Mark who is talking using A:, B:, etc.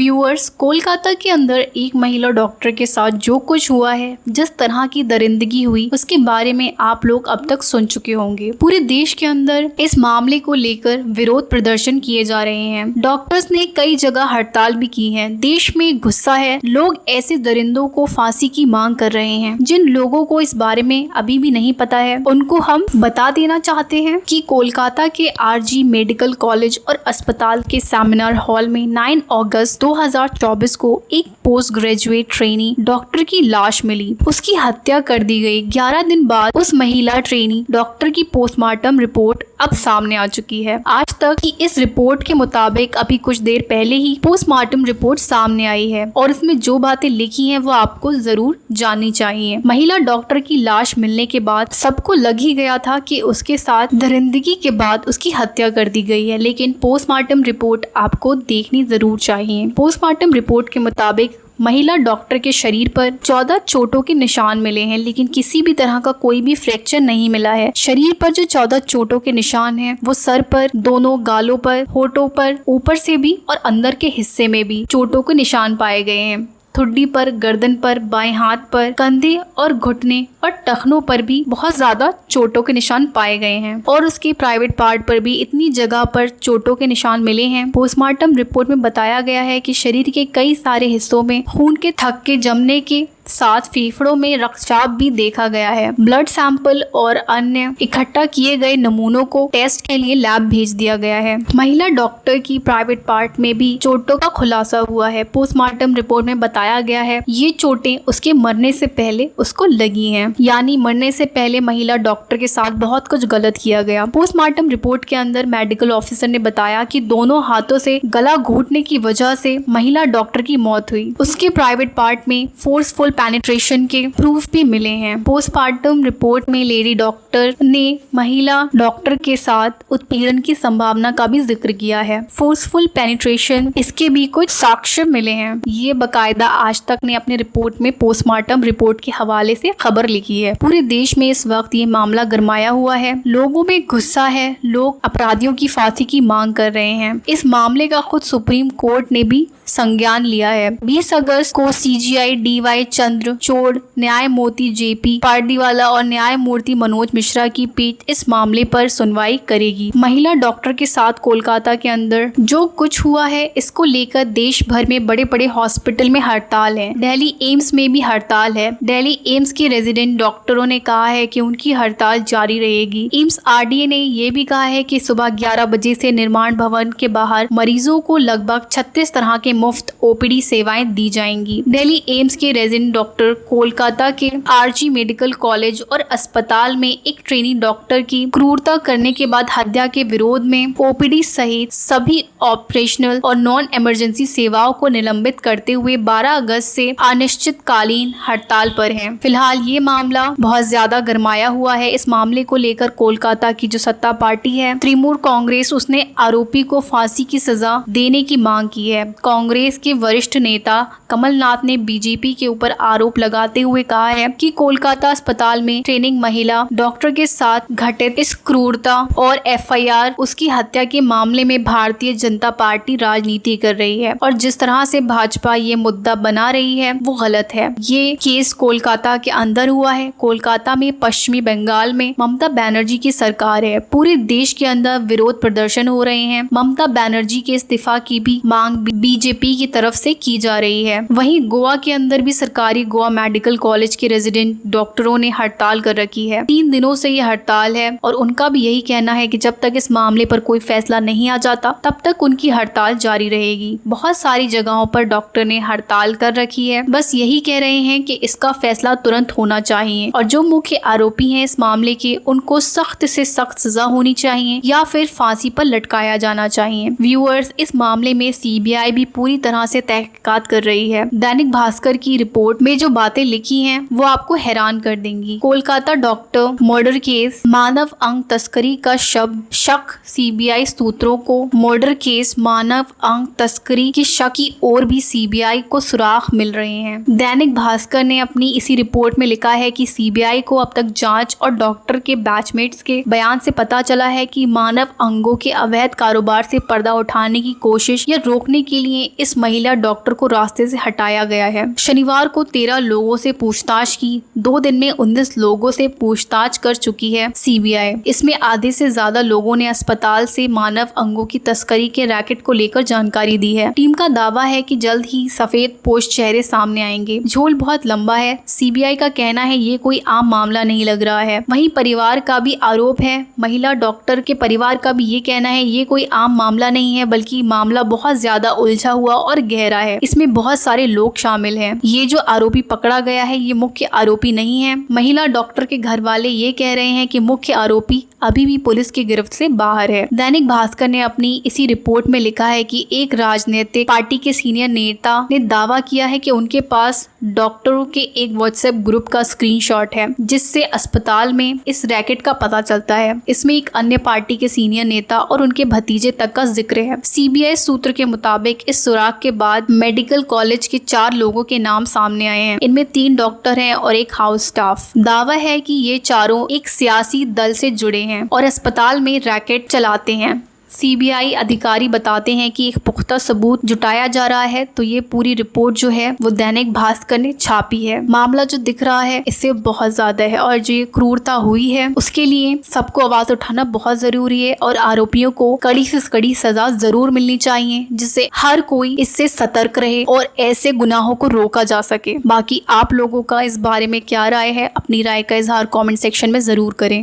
A: Viewers, Kolkata के अंदर एक महिला डॉक्टर के साथ जो कुछ हुआ है, जिस तरह की दरिंदगी हुई, उसके बारे में आप लोग अब तक सुन चुके होंगे। पूरे देश के अंदर इस मामले को लेकर विरोध प्रदर्शन किए जा रहे हैं। डॉक्टर्स ने कई जगह हड़ताल भी की है। देश में गुस्सा है, लोग ऐसे दरिंदों को फांसी की मांग कर रहे हैं। जिन लोगों को इस बारे में अभी भी नहीं पता है, उनको हम बता देना चाहते हैं कि कोलकाता के आरजी मेडिकल कॉलेज और अस्पताल के सेमिनार हॉल में 9 अगस्त 2024 को एक पोस्ट ग्रेजुएट ट्रेनी डॉक्टर की लाश मिली। उसकी हत्या कर दी गई। 11 दिन बाद उस महिला ट्रेनी डॉक्टर की पोस्टमार्टम रिपोर्ट अब सामने आ चुकी है। आज तक की इस रिपोर्ट के मुताबिक अभी कुछ देर पहले ही पोस्टमार्टम रिपोर्ट सामने आई है और इसमें जो बातें लिखी हैं वो आपको जरूर जाननी चाहिए। महिला डॉक्टर की लाश मिलने के बाद सबको लग ही गया था कि उसके साथ दरिंदगी के बाद उसकी हत्या कर दी गई है, लेकिन पोस्टमार्टम रिपोर्ट आपको देखनी जरूर चाहिए। पोस्टमार्टम रिपोर्ट के मुताबिक महिला डॉक्टर के शरीर पर 14 चोटों के निशान मिले हैं, लेकिन किसी भी तरह का कोई भी फ्रैक्चर नहीं मिला है। शरीर पर जो 14 चोटों के निशान हैं, वो सर पर, दोनों गालों पर, होठों पर, ऊपर से भी और अंदर के हिस्से में भी चोटों के निशान पाए गए हैं। ठुड्डी पर, गर्दन पर, बाएं हाथ पर, कंधे और घुटने और टखनों पर भी बहुत ज्यादा चोटों के निशान पाए गए हैं और उसके प्राइवेट पार्ट पर भी इतनी जगह पर चोटों के निशान मिले हैं। पोस्टमार्टम रिपोर्ट में बताया गया है कि शरीर के कई सारे हिस्सों में खून के थक्के जमने के साथ फेफड़ों में रक्तचाप भी देखा गया है। ब्लड सैंपल और अन्य इकट्ठा किए गए नमूनों को टेस्ट के लिए लैब भेज दिया गया है। महिला डॉक्टर की प्राइवेट पार्ट में भी चोटों का खुलासा हुआ है। पोस्टमार्टम रिपोर्ट में बताया गया है ये चोटें उसके मरने से पहले उसको लगी हैं, यानी मरने से पहले महिला डॉक्टर के साथ बहुत कुछ गलत किया गया। पोस्टमार्टम रिपोर्ट के अंदर मेडिकल ऑफिसर ने बताया कि दोनों हाथों से गला घोटने की वजह से महिला डॉक्टर की मौत हुई। उसके प्राइवेट पार्ट में फोर्सफुल पेनिट्रेशन के प्रूफ भी मिले हैं। पोस्टमार्टम रिपोर्ट में लेडी डॉक्टर ने महिला डॉक्टर के साथ उत्पीड़न की संभावना का भी जिक्र किया है। फोर्सफुल पेनिट्रेशन, इसके भी कुछ साक्ष्य मिले हैं। ये बकायदा आज तक ने अपने रिपोर्ट में पोस्टमार्टम रिपोर्ट के हवाले से खबर लिखी है। पूरे देश में इस वक्त ये मामला गरमाया हुआ है। लोगों में गुस्सा है, लोग अपराधियों की फांसी की मांग कर रहे हैं। इस मामले का खुद सुप्रीम कोर्ट ने भी संज्ञान लिया है। 20 अगस्त को सीजीआई DY चंद्रचूड़, न्यायमूर्ति JP पारदीवाला और न्यायमूर्ति मनोज मिश्रा की पीठ इस मामले पर सुनवाई करेगी। महिला डॉक्टर के साथ कोलकाता के अंदर जो कुछ हुआ है, इसको लेकर देश भर में बड़े बड़े हॉस्पिटल में हड़ताल है। दिल्ली एम्स में भी हड़ताल है। दिल्ली एम्स के रेजिडेंट डॉक्टरों ने कहा है कि उनकी हड़ताल जारी रहेगी। एम्स RDA ने यह भी कहा है कि सुबह 11 बजे से निर्माण भवन के बाहर मरीजों को लगभग 36 तरह के मुफ्त OPD सेवाएं दी जाएंगी। दिल्ली एम्स के रेजिडेंट डॉक्टर कोलकाता के आरजी मेडिकल कॉलेज और अस्पताल में एक ट्रेनी डॉक्टर की क्रूरता करने के बाद हत्या के विरोध में OPD सहित सभी ऑपरेशनल और नॉन इमरजेंसी सेवाओं को निलंबित करते हुए 12 अगस्त से अनिश्चितकालीन हड़ताल पर हैं। फिलहाल ये मामला बहुत ज्यादा गरमाया हुआ है। इस मामले को लेकर कोलकाता की जो सत्ता पार्टी है तृणमूल कांग्रेस, उसने आरोपी को फांसी की सजा देने की मांग की है। कांग्रेस के वरिष्ठ नेता कमलनाथ ने बीजेपी के ऊपर आरोप लगाते हुए कहा है कि कोलकाता अस्पताल में ट्रेनिंग महिला डॉक्टर के साथ घटित इस क्रूरता और FIR उसकी हत्या के मामले में भारतीय जनता पार्टी राजनीति कर रही है और जिस तरह से भाजपा ये मुद्दा बना रही है वो गलत है। ये केस कोलकाता के अंदर हुआ है। कोलकाता में पश्चिमी बंगाल में ममता बनर्जी की सरकार है। पूरे देश के अंदर विरोध प्रदर्शन हो रहे हैं। ममता बनर्जी के इस्तीफा की भी मांग बीजेपी की तरफ से की जा रही है। वहीं गोवा के अंदर भी सरकारी गोवा मेडिकल कॉलेज के रेजिडेंट डॉक्टरों ने हड़ताल कर रखी है। 3 दिनों से ये हड़ताल है और उनका भी यही कहना है कि जब तक इस मामले पर कोई फैसला नहीं आ जाता तब तक उनकी हड़ताल जारी रहेगी। बहुत सारी जगहों पर डॉक्टर ने हड़ताल कर रखी है। बस यही कह रहे हैं कि इसका फैसला तुरंत होना चाहिए और जो मुख्य आरोपी हैं इस मामले के, उनको सख्त से सख्त सजा होनी चाहिए या फिर फांसी पर लटकाया जाना चाहिए। व्यूअर्स, इस मामले में CBI भी पूरी तरह से तहकीकात कर रही है। दैनिक भास्कर की रिपोर्ट में जो बातें लिखी हैं वो आपको हैरान कर देंगी। कोलकाता डॉक्टर मर्डर केस, मानव अंग तस्करी का शक CBI सूत्रों को मर्डर केस, मानव अंग तस्करी के शक की ओर भी CBI को सुराग मिल रहे हैं। दैनिक भास्कर ने अपनी इसी रिपोर्ट में लिखा है कि CBI को अब तक जांच और डॉक्टर के बैचमेट्स के बयान से पता चला है कि मानव अंगों के अवैध कारोबार से पर्दा उठाने की कोशिश या रोकने के लिए इस महिला डॉक्टर को रास्ते से हटाया गया है। शनिवार को 13 लोगों से पूछताछ की। 2 दिन में 19 लोगों से पूछताछ कर चुकी है सीबीआई। इसमें आधे से ज्यादा लोगों ने अस्पताल से मानव अंगों की तस्करी के रैकेट को लेकर जानकारी दी है। टीम का दावा है कि जल्द ही सफेद पोश चेहरे सामने आएंगे। झोल बहुत लंबा है। सीबीआई का कहना है ये कोई आम मामला नहीं लग रहा है। वहीं परिवार का भी आरोप है। महिला डॉक्टर के परिवार का भी ये कहना है ये कोई आम मामला नहीं है, बल्कि मामला बहुत ज्यादा उलझा हुआ और गहरा है। इसमें बहुत सारे लोग शामिल हैं। ये जो आरोपी पकड़ा गया है ये मुख्य आरोपी नहीं है। महिला डॉक्टर के घर वाले ये कह रहे हैं कि मुख्य आरोपी अभी भी पुलिस की गिरफ्त से बाहर है। दैनिक भास्कर ने अपनी इसी रिपोर्ट में लिखा है कि एक राजनीतिक पार्टी के सीनियर नेता ने दावा किया है कि उनके पास डॉक्टरों के एक व्हाट्सएप ग्रुप का स्क्रीनशॉट है जिससे अस्पताल में इस रैकेट का पता चलता है। इसमें एक अन्य पार्टी के सीनियर नेता और उनके भतीजे तक का जिक्र है। सीबीआई सूत्र के मुताबिक इस सुराग के बाद मेडिकल कॉलेज के 4 लोगों के नाम सामने आए हैं। इनमें 3 डॉक्टर हैं और एक हाउस स्टाफ। दावा है कि ये चारों एक सियासी दल से जुड़े हैं और अस्पताल में रैकेट चलाते हैं। सीबीआई अधिकारी बताते हैं कि एक पुख्ता सबूत जुटाया जा रहा है। तो ये पूरी रिपोर्ट जो है वो दैनिक भास्कर ने छापी है। मामला जो दिख रहा है इससे बहुत ज्यादा है और जो ये क्रूरता हुई है उसके लिए सबको आवाज उठाना बहुत जरूरी है और आरोपियों को कड़ी से कड़ी सजा जरूर मिलनी चाहिए जिससे हर कोई इससे सतर्क रहे और ऐसे गुनाहों को रोका जा सके। बाकी आप लोगों का इस बारे में क्या राय है, अपनी राय का इजहार कमेंट सेक्शन में जरूर करें।